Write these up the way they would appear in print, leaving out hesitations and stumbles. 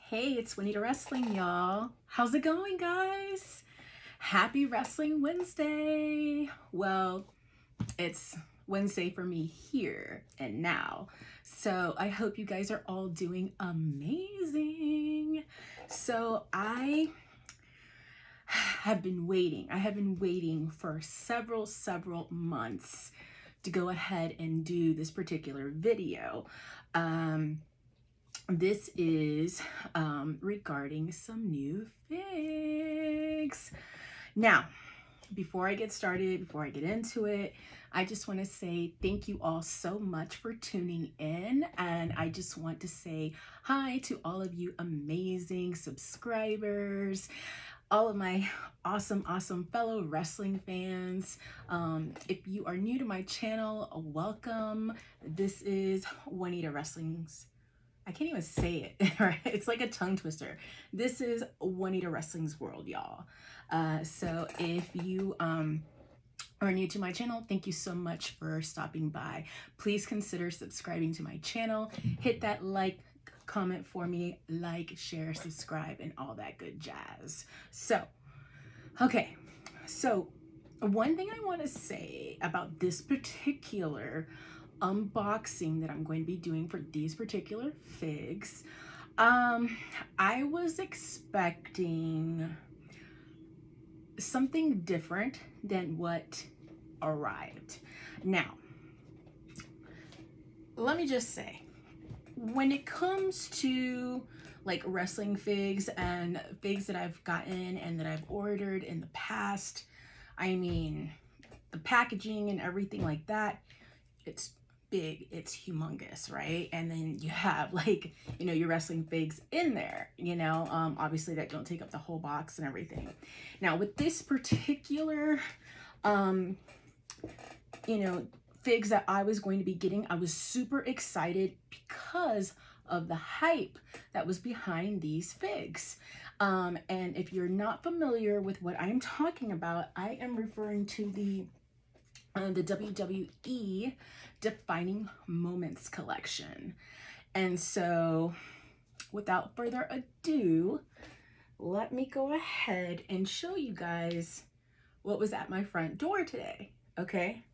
Hey, it's WaneedaWrestling, y'all. How's it going, guys? Happy Wrestling Wednesday. Well, it's Wednesday for me here and now. So I hope you guys are all doing amazing. So I have been waiting. I have been waiting for several months to go ahead and do this particular video. This is regarding some new figs. Now, before I get started, before I get into it, I just want to say thank you all so much for tuning in. And I just want to say hi to all of you amazing subscribers, all of my awesome fellow wrestling fans. If you are new to my channel, welcome. This is WaneedaWrestling's, I can't even say it, right? It's like a tongue twister. This is WaneedaWrestling's world, y'all. So if you are new to my channel, thank you so much for stopping by. Please consider subscribing to my channel. Hit that like, comment for me, like, share, subscribe, and all that good jazz. So, okay. So one thing I want to say about this particular unboxing that I'm going to be doing for these particular figs, I was expecting something different than what arrived. Now, let me just say, when it comes to like wrestling figs and figs that I've gotten and that I've ordered in the past, I mean, the packaging and everything like that, it's big, it's humongous, right? And then you have like, you know, your wrestling figs in there, you know, obviously that don't take up the whole box and everything. Now with this particular, you know, figs that I was going to be getting, I was super excited because of the hype that was behind these figs. And if you're not familiar with what I'm talking about, I am referring to the WWE Defining Moments collection. And so without further ado, let me go ahead and show you guys what was at my front door today. Okay,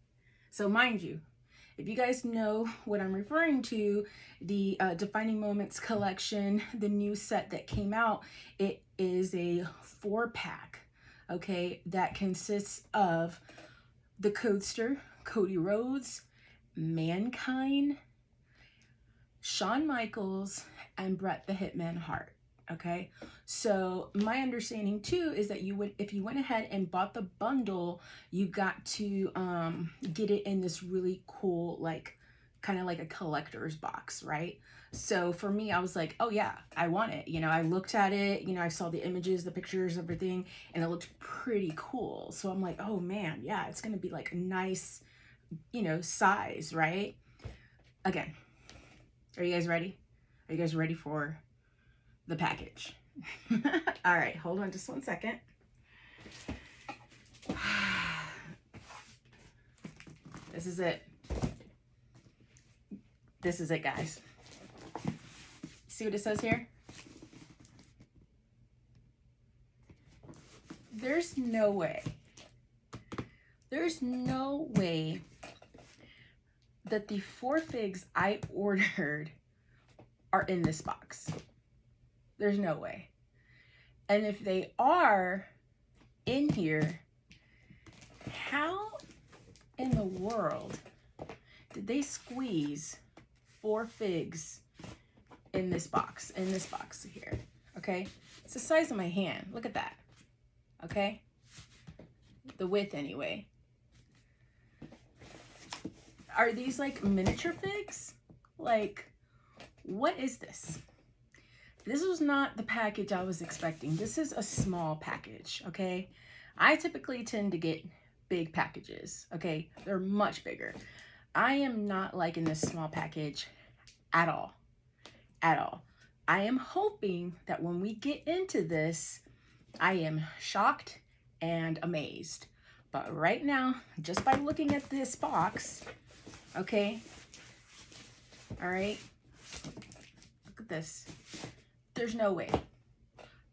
so mind you, if you guys know what I'm referring to, the Defining Moments collection, the new set that came out, it is a 4-pack, okay, that consists of the Codester, Cody Rhodes, Mankind, Shawn Michaels, and Bret the Hitman Hart. Okay, so my understanding too is that you would, if you went ahead and bought the bundle, you got to get it in this really cool, like kind of like a collector's box, right? So for me, I was like, oh yeah, I want it. You know, I looked at it, you know, I saw the images, the pictures, everything, and it looked pretty cool. So I'm like, oh man, yeah, it's gonna be like a nice, you know, size, right? Again, are you guys ready? Are you guys ready for the package? All right, hold on just one second. This is it. This is it, guys. See what it says here? There's no way that the 4 figs I ordered are in this box. There's no way. And if they are in here, how in the world did they squeeze 4 figs in this box here? Okay, it's the size of my hand. Look at that. Okay, the width anyway. Are these like miniature figs? Like, what is this? This was not the package I was expecting. This is a small package, okay? I typically tend to get big packages, okay? They're much bigger. I am not liking this small package at all, at all. I am hoping that when we get into this, I am shocked and amazed. But right now, just by looking at this box, okay, all right, look at this. There's no way.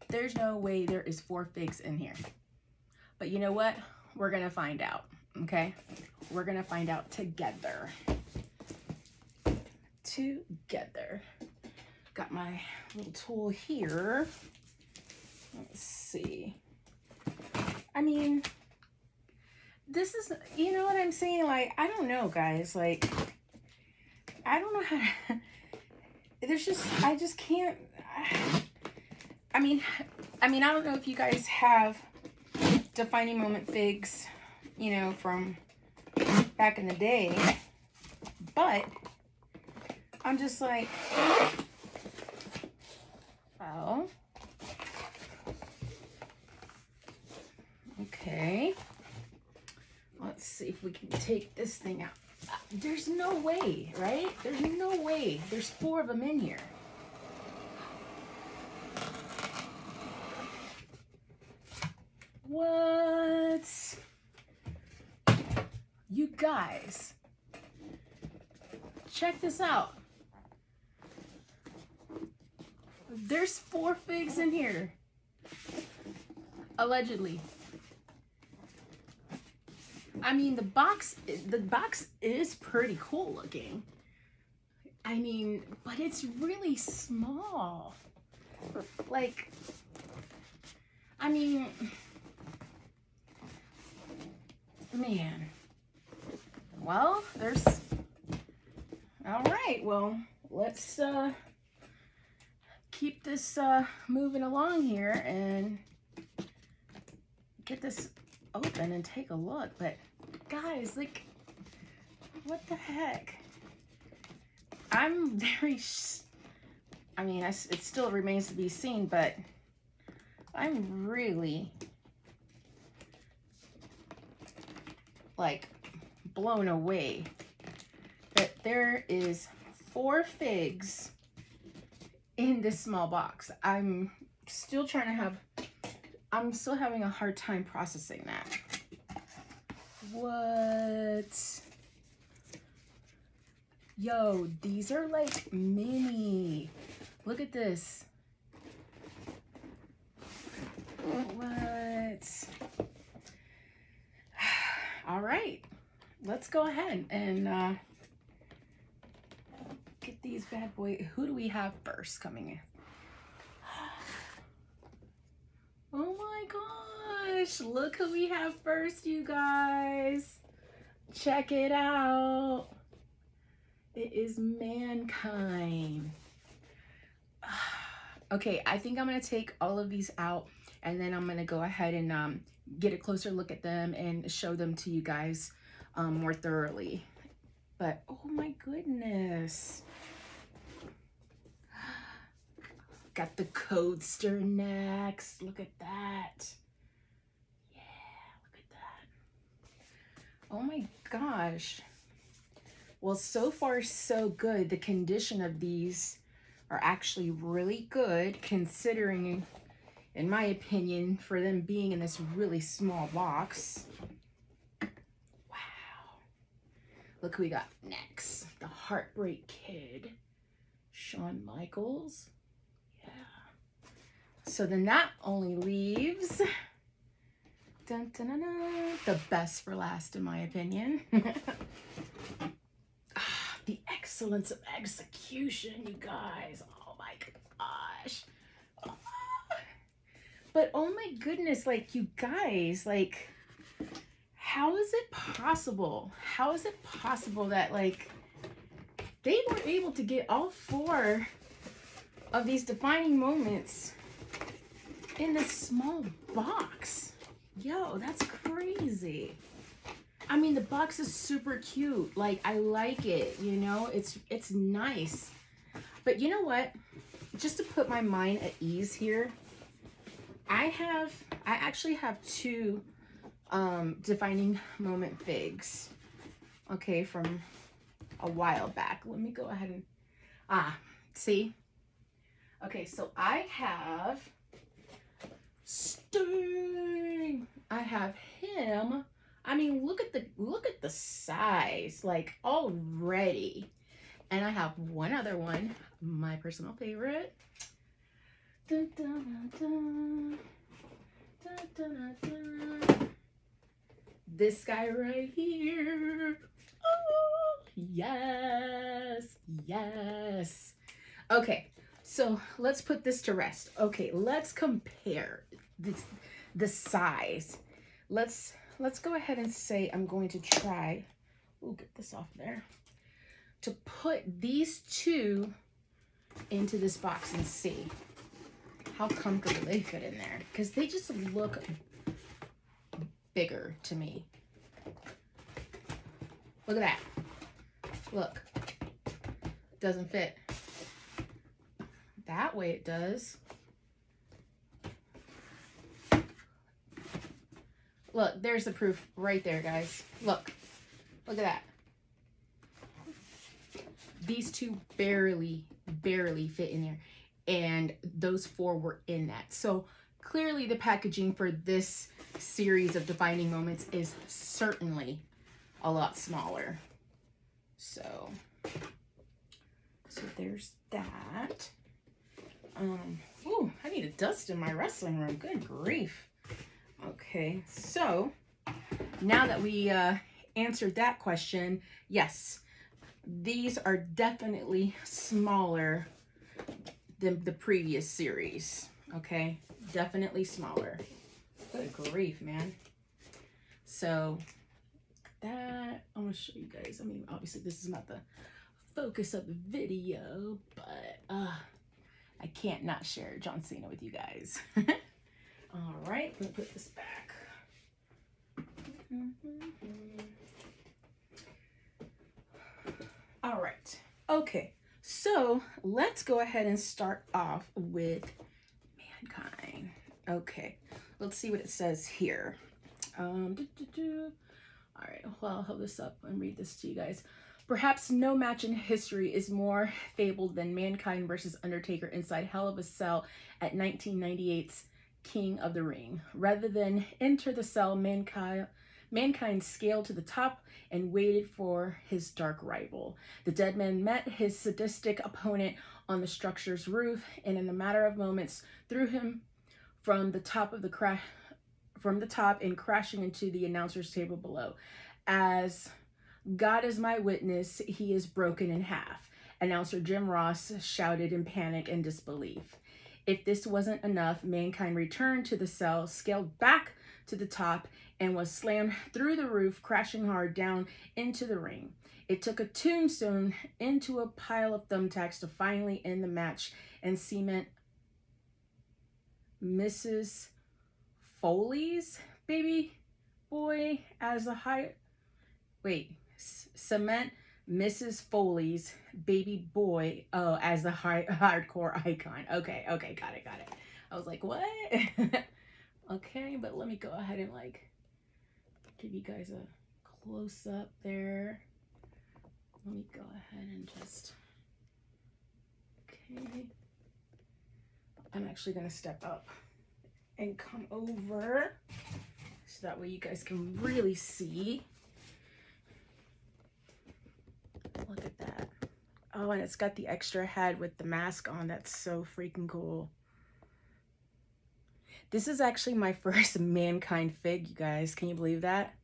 There's no way there is 4 figs in here. But you know what? We're gonna find out, okay? We're gonna find out together. Together. Got my little tool here. Let's see. I mean, this is, you know what I'm saying? Like, I don't know, guys. Like, I don't know how to, there's just, I just can't, I mean, I don't know if you guys have defining moment figs, you know, from back in the day, but I'm just like, well, okay, let's see if we can take this thing out. There's no way, right? There's no way. There's 4 of them in here. What? You guys, check this out. There's 4 figs in here. Allegedly. I mean, the box is pretty cool looking. I mean, but it's really small. Like, I mean, man. Well, there's, all right, well, let's keep this moving along here and get this open and take a look. But guys, like, what the heck? I'm very, I mean, it still remains to be seen, but I'm really, like, blown away that there is 4 figs in this small box. I'm still having a hard time processing that. What? Yo, these are like mini. Look at this. What? All right, let's go ahead and get these bad boys. Who do we have first coming in? Oh my gosh, look who we have first, you guys. Check it out. It is Mankind. Okay, I think I'm gonna take all of these out and then I'm gonna go ahead and get a closer look at them and show them to you guys more thoroughly. But oh my goodness. Got the Codester next. Look at that. Yeah, look at that. Oh my gosh. Well, so far so good. The condition of these are actually really good, considering, in my opinion, for them being in this really small box. Wow. Look who we got next. The Heartbreak Kid. Shawn Michaels. Yeah. So then that only leaves dun, dun, dun, dun, the best for last, in my opinion. The excellence of execution, you guys. Oh my gosh. But oh my goodness, like, you guys, like, how is it possible? How is it possible that, like, they were able to get all 4 of these defining moments in this small box? Yo, that's crazy. I mean, the box is super cute. Like, I like it, you know? It's nice. But you know what? Just to put my mind at ease here, I actually have 2 defining moment figs. Okay, from a while back. Let me go ahead and see? Okay, so I have Sting. I have him. I mean, look at the size, like, already. And I have one other one, my personal favorite, Dun, dun, dun, dun, dun, dun, dun. This guy right here. Oh, yes, yes. Okay, so let's put this to rest. Okay, let's compare the size. Let's go ahead and say I'm going to try. We'll get this off there. To put these two into this box and see how comfortable they fit in there, because they just look bigger to me. Look at that. Look. Doesn't fit. That way it does. Look, there's the proof right there, guys. Look. Look at that. These two barely fit in there. And those four were in that. So clearly the packaging for this series of defining moments is certainly a lot smaller. So there's that. Ooh, I need a dust in my wrestling room. Good grief. Okay, so now that we answered that question, yes, these are definitely smaller than the previous series. Okay, definitely smaller. Good grief, man. So that, I'm gonna show you guys. I mean, obviously this is not the focus of the video, but I can't not share John Cena with you guys. All right, I'm gonna put this back. All right, okay, so let's go ahead and start off with Mankind. Okay, let's see what it says here. All right, well, I'll hold this up and read this to you guys. Perhaps no match in history is more fabled than Mankind versus Undertaker inside Hell in a Cell at 1998's King of the Ring. Rather than enter the cell, Mankind scaled to the top and waited for his dark rival. The dead man met his sadistic opponent on the structure's roof, and in a matter of moments threw him from the top and crashing into the announcer's table below. As God is my witness, he is broken in half, announcer Jim Ross shouted in panic and disbelief. If this wasn't enough, Mankind returned to the cell, scaled back to the top, and was slammed through the roof, crashing hard down into the ring. It took a tombstone into a pile of thumbtacks to finally end the match and cement Mrs. Foley's baby boy as a cement Mrs. Foley's baby boy as the hardcore icon. Okay, got it. I was like, what? Okay, but let me go ahead and like give you guys a close up there. Let me go ahead and just, okay. I'm actually gonna step up and come over so that way you guys can really see. Look at that. Oh, and it's got the extra head with the mask on. That's so freaking cool. This is actually my first Mankind fig, you guys. Can you believe that?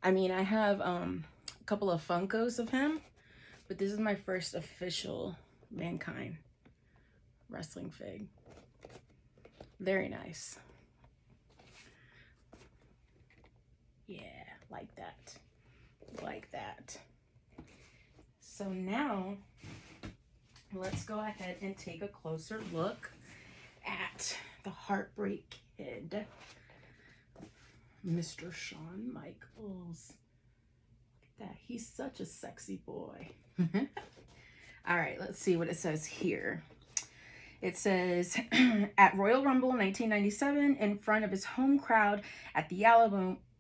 I mean, I have a couple of Funkos of him, but this is my first official Mankind wrestling fig. Very nice. Yeah, like that. Like that. So now, let's go ahead and take a closer look at the Heartbreak Kid, Mr. Shawn Michaels. Look at that. He's such a sexy boy. All right, let's see what it says here. It says, at Royal Rumble 1997, in front of his home crowd at the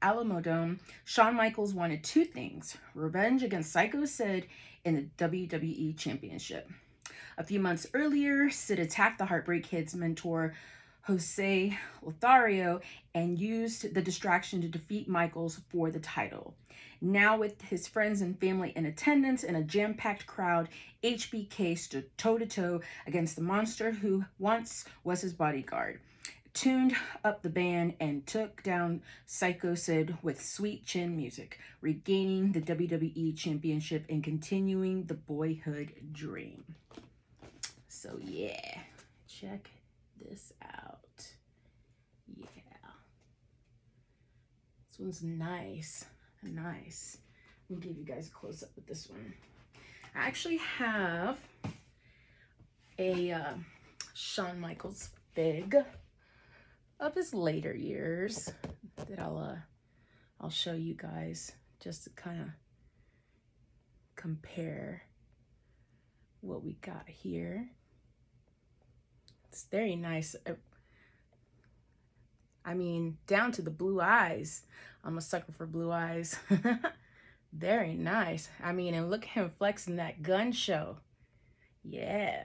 Alamodome, Shawn Michaels wanted two things: revenge against Psycho Sid in the WWE Championship. A few months earlier, Sid attacked the Heartbreak Kid's mentor, Jose Lothario and used the distraction to defeat Michaels for the title. Now, with his friends and family in attendance and a jam-packed crowd, HBK stood toe-to-toe against the monster who once was his bodyguard, tuned up the band, and took down Psycho Sid with sweet chin music, regaining the WWE Championship and continuing the boyhood dream. So yeah, check this out. Yeah, this one's nice. Nice. Let me give you guys a close up with this one. I actually have a Shawn Michaels fig of his later years that I'll show you guys just to kind of compare what we got here. It's very nice. I mean, down to the blue eyes. I'm a sucker for blue eyes. Very nice. I mean, and look at him flexing that gun show. Yeah.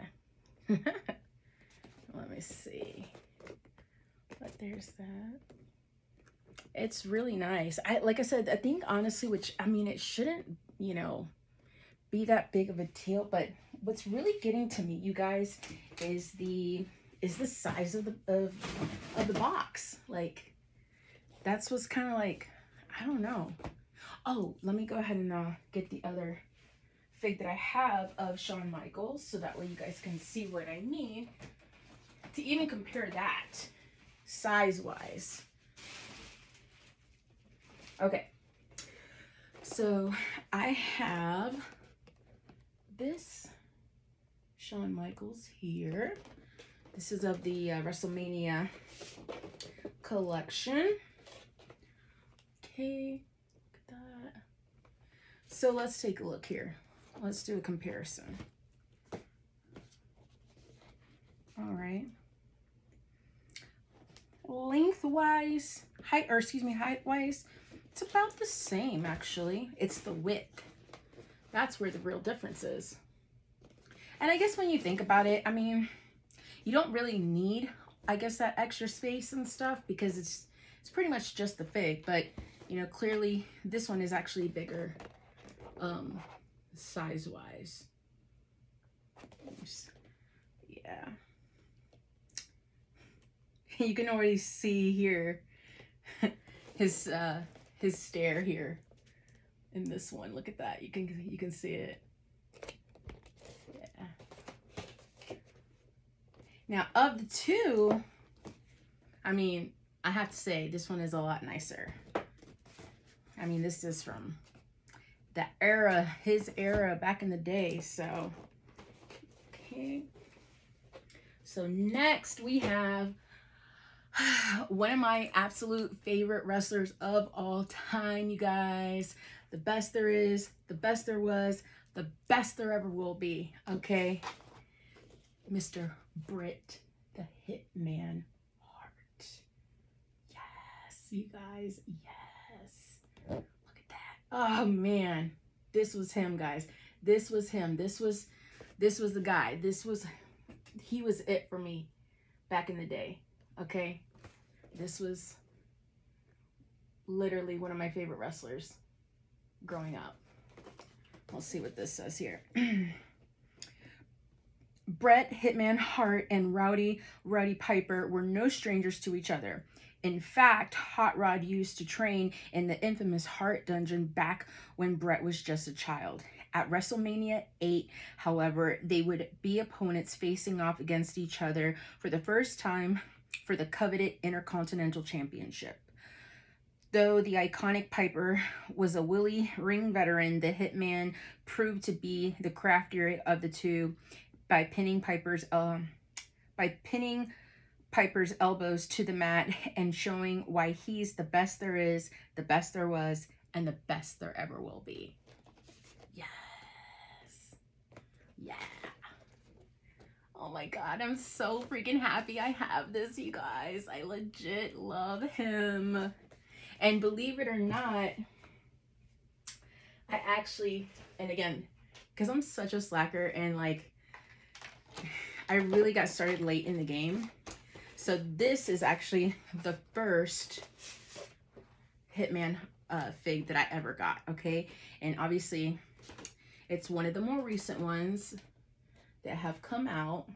Let me see. But there's that. It's really nice. Like I said, I think honestly, which, I mean, it shouldn't, you know, be that big of a deal, but what's really getting to me, you guys, is the size of the box. Like, that's what's kind of like, I don't know. Oh, let me go ahead and get the other fig that I have of Shawn Michaels, so that way you guys can see what I mean, to even compare that size wise. Okay, so I have this Shawn Michaels here. This is of the WrestleMania collection. Okay, look at that. So let's take a look here. Let's do a comparison. All right. Lengthwise, height-wise, it's about the same, actually. It's the width. That's where the real difference is. And I guess when you think about it, I mean, you don't really need, I guess, that extra space and stuff, because it's pretty much just the fig. But, you know, clearly this one is actually bigger, size-wise. Yeah. You can already see here his stare here in this one. Look at that. You can see it. Yeah. Now, of the two, I mean, I have to say this one is a lot nicer. I mean, this is from the era, his era back in the day. So, okay. So next we have one of my absolute favorite wrestlers of all time, you guys. The best there is, the best there was, the best there ever will be, okay? Mr. Bret the Hitman Hart. Yes, you guys, yes. Look at that. Oh, man. This was him, guys. This was him. This was the guy. He was it for me back in the day, okay? This was literally one of my favorite wrestlers growing up. Let's see what this says here. Bret Hitman Hart and Rowdy Piper were no strangers to each other. In fact, Hot Rod used to train in the infamous Hart Dungeon back when Bret was just a child. At WrestleMania 8, however, they would be opponents facing off against each other for the first time for the coveted Intercontinental Championship. Though the iconic Piper was a willy ring veteran, the Hitman proved to be the craftier of the two by pinning Piper's elbows to the mat and showing why he's the best there is, the best there was, and the best there ever will be. Yes. Yeah. Oh my God, I'm so freaking happy I have this, you guys. I legit love him. And believe it or not, I actually, and again, because I'm such a slacker and like, I really got started late in the game. So this is actually the first Hitman fig that I ever got, okay? And obviously, it's one of the more recent ones that have come out.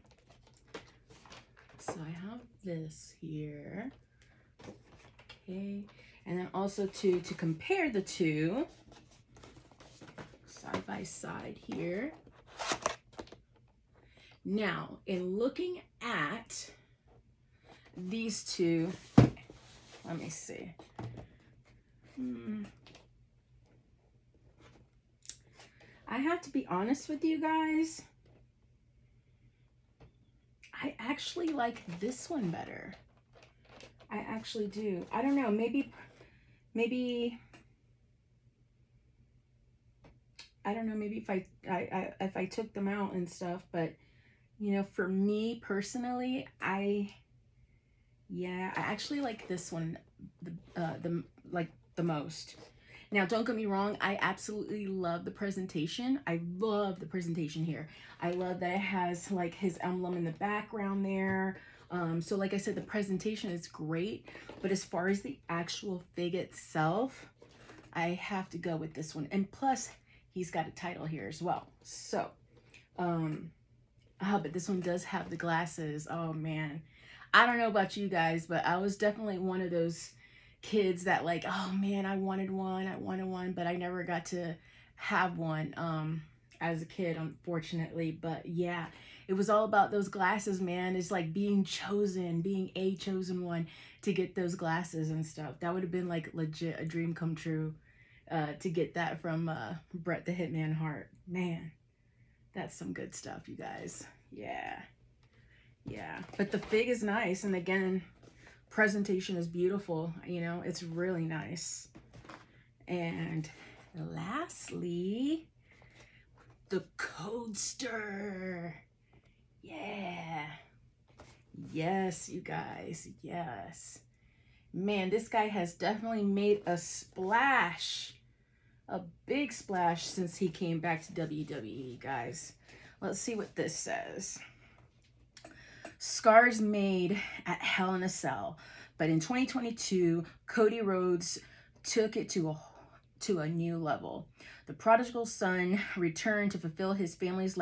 So I have this here, okay? And then also to compare the two, side by side here. Now, in looking at these two, let me see. I have to be honest with you guys. I actually like this one better. I actually do. I don't know. Maybe, I don't know. Maybe if I took them out and stuff, but you know, for me personally, I actually like this one the most. Now, don't get me wrong, I absolutely love the presentation. I love the presentation here. I love that it has like his emblem in the background there. So like I said, the presentation is great, but as far as the actual fig itself, I have to go with this one. And plus, he's got a title here as well. So, but this one does have the glasses. Oh man. I don't know about you guys, but I was definitely one of those kids that like, oh man, I wanted one, but I never got to have one as a kid, unfortunately. But yeah, it was all about those glasses, man. It's like being a chosen one to get those glasses and stuff. That would have been like legit a dream come true to get that from Bret the Hitman Hart. Man, that's some good stuff, you guys. Yeah, but the fig is nice, and again, presentation is beautiful. You know, it's really nice. And lastly, the Codester. Yeah, yes, you guys, yes. Man, this guy has definitely made a splash, a big splash, since he came back to WWE, guys. Let's see what this says. Scars made at Hell in a Cell, but in 2022, Cody Rhodes took it to a new level. The prodigal son returned to fulfill his family's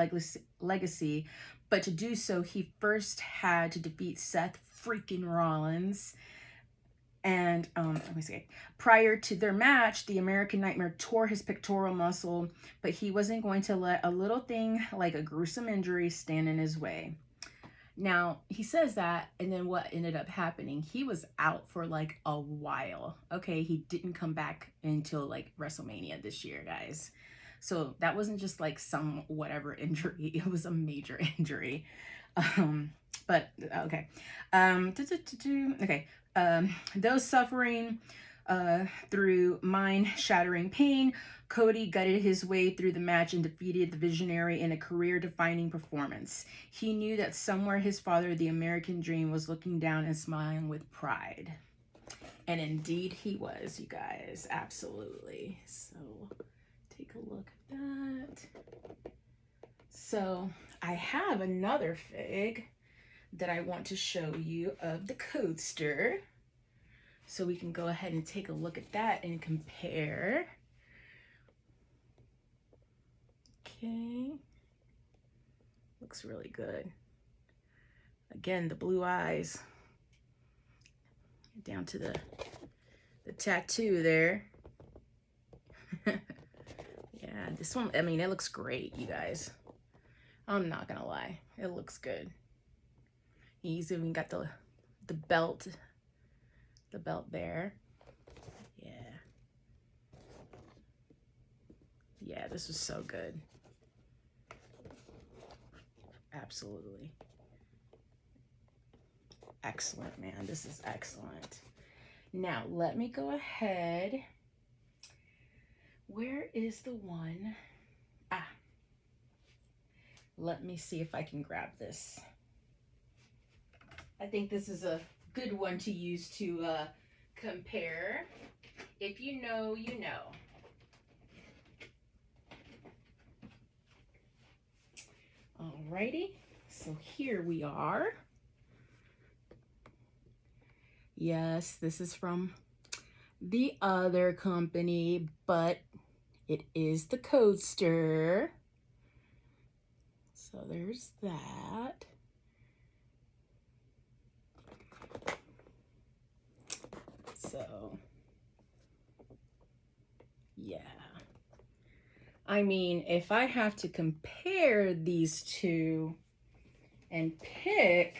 legacy, but to do so, he first had to defeat Seth freaking Rollins. And let me see. Prior to their match, the American Nightmare tore his pectoral muscle, but he wasn't going to let a little thing like a gruesome injury stand in his way. Now, he says that, and then what ended up happening, he was out for like a while. Okay, he didn't come back until like WrestleMania this year, guys. So that wasn't just like some whatever injury. It was a major injury. But okay. Okay. Those suffering through mind-shattering pain, Cody gutted his way through the match and defeated the Visionary in a career-defining performance. He knew that somewhere his father, the American Dream, was looking down and smiling with pride. And indeed he was, you guys. Absolutely. So, take a look at that. So, I have another fig that I want to show you of the Codester. So we can go ahead and take a look at that and compare. Okay. Looks really good. Again, the blue eyes. Down to the tattoo there. Yeah, this one, I mean, it looks great, you guys. I'm not gonna lie. It looks good. He's even got the belt. The belt there. Yeah, this was so good. Absolutely. Excellent, man. This is excellent. Now, let me go ahead. Where is the one? Let me see if I can grab this. I think this is a good one to use to compare. If you know, you know. Alrighty, so here we are. Yes, this is from the other company, but it is the coaster. So there's that. So, yeah. I mean, if I have to compare these two and pick,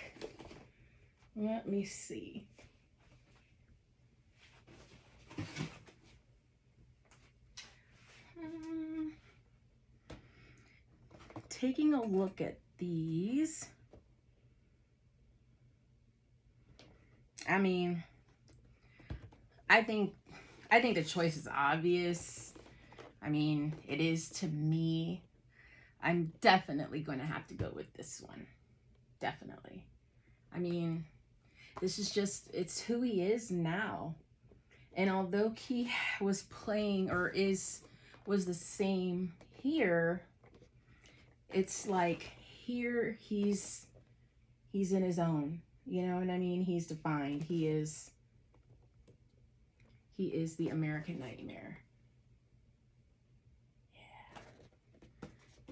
let me see. Taking a look at these, I mean, I think the choice is obvious. I mean, it is to me. I'm definitely going to have to go with this one. Definitely. I mean, this is just, it's who he is now. And although he was playing or was the same here, it's like here he's in his own. You know what I mean? He's defined. He is the American Nightmare.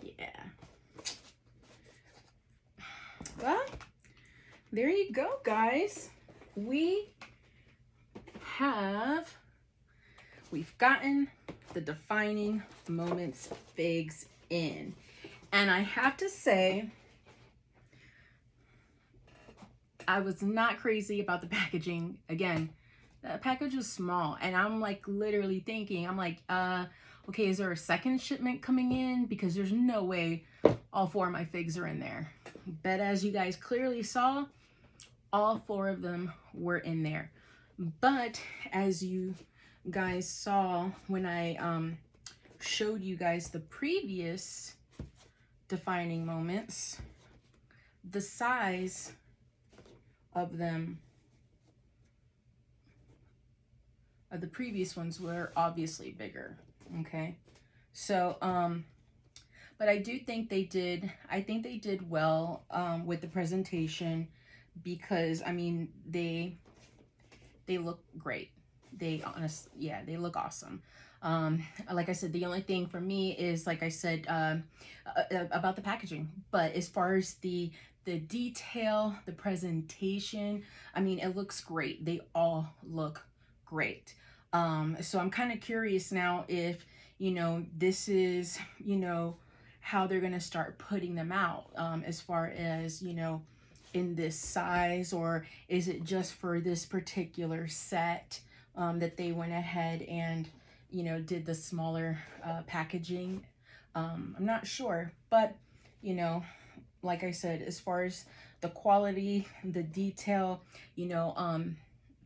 Yeah. Well, there you go, guys. We've gotten the defining moments figs in. And I have to say, I was not crazy about the packaging. Again, the package was small, and I'm like literally thinking, I'm like, okay, is there a second shipment coming in? Because there's no way all 4 of my figs are in there. But as you guys clearly saw, all 4 of them were in there. But as you guys saw when I showed you guys the previous defining moments, the size of them, of the previous ones, were obviously bigger. Okay, so but I do think they did, I think they did well with the presentation, because I mean they look great. They honestly, yeah, they look awesome. Like I said, the only thing for me is, like I said, about the packaging. But as far as the detail, the presentation, I mean, it looks great. They all look great. So I'm kind of curious now if, you know, this is, you know, how they're gonna start putting them out, as far as, you know, in this size, or is it just for this particular set that they went ahead and, you know, did the smaller packaging. I'm not sure, but, you know, like I said, as far as the quality, the detail, you know,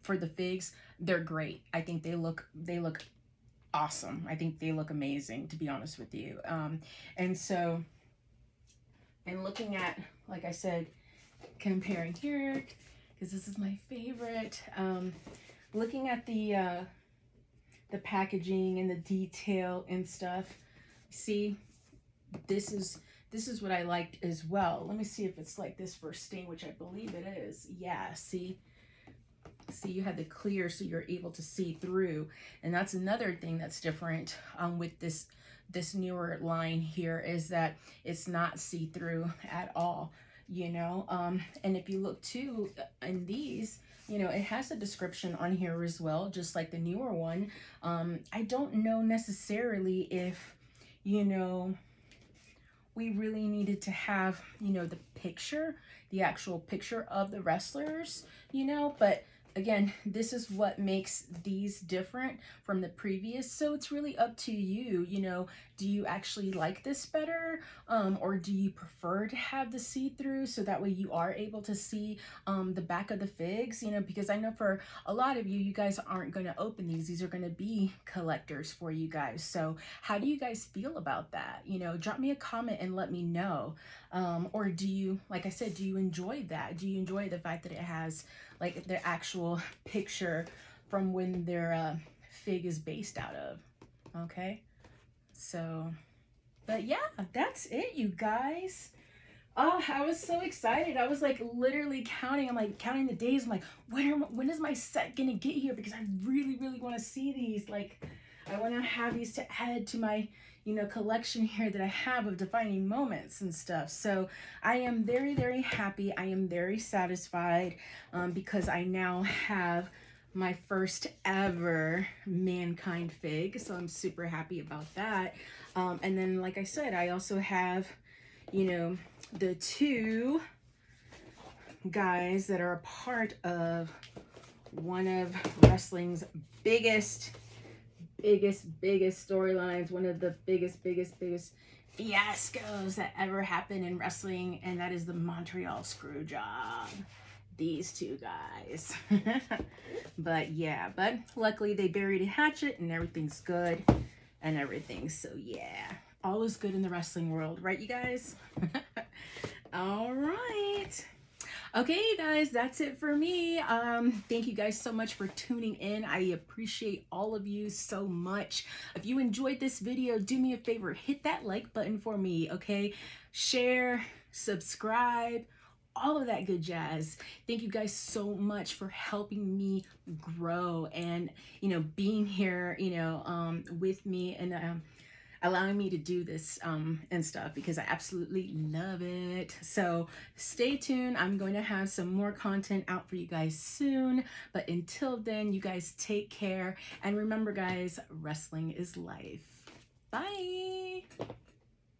for the figs, they're great. I think they look awesome. I think they look amazing, to be honest with you. And so, and looking at, like I said, comparing here, because this is my favorite, looking at the packaging and the detail and stuff, see, this is what I liked as well. Let me see if it's like this for Sting, which I believe it is. Yeah, see, you had the clear, so you're able to see through. And that's another thing that's different with this newer line here, is that it's not see-through at all, you know. And if you look too in these, you know, it has a description on here as well, just like the newer one. I don't know necessarily if, you know, we really needed to have, you know, the actual picture of the wrestlers, you know, but again, this is what makes these different from the previous. So it's really up to you, you know, do you actually like this better? Or do you prefer to have the see-through, so that way you are able to see the back of the figs, you know, because I know for a lot of you, you guys aren't going to open these. These are going to be collectors for you guys. So how do you guys feel about that? You know, drop me a comment and let me know. Or do you, like I said, do you enjoy that? Do you enjoy the fact that it has like their actual picture from when their fig is based out of? Okay, so, but yeah, that's it, you guys. Oh, I was so excited. I was like literally counting. I'm like counting the days. I'm like, when is my set gonna get here? Because I really, really want to see these. Like, I want to have these to add to my, collection here that I have of defining moments and stuff. So I am very, very happy. I am very satisfied because I now have my first ever Mankind fig. So I'm super happy about that. And then, like I said, I also have, the two guys that are a part of one of wrestling's biggest storylines, one of the biggest fiascos that ever happened in wrestling, and that is the Montreal Screwjob. These two guys. But yeah, but luckily they buried a hatchet and everything's good and everything. So yeah, all is good in the wrestling world, right, you guys? All right. Okay, you guys, that's it for me. Thank you guys so much for tuning in. I appreciate all of you so much. If you enjoyed this video, do me a favor, hit that like button for me, okay? Share, subscribe, all of that good jazz. Thank you guys so much for helping me grow and, being here, with me and allowing me to do this and stuff, because I absolutely love it. So stay tuned. I'm going to have some more content out for you guys soon. But until then, you guys take care. And remember, guys, wrestling is life. Bye.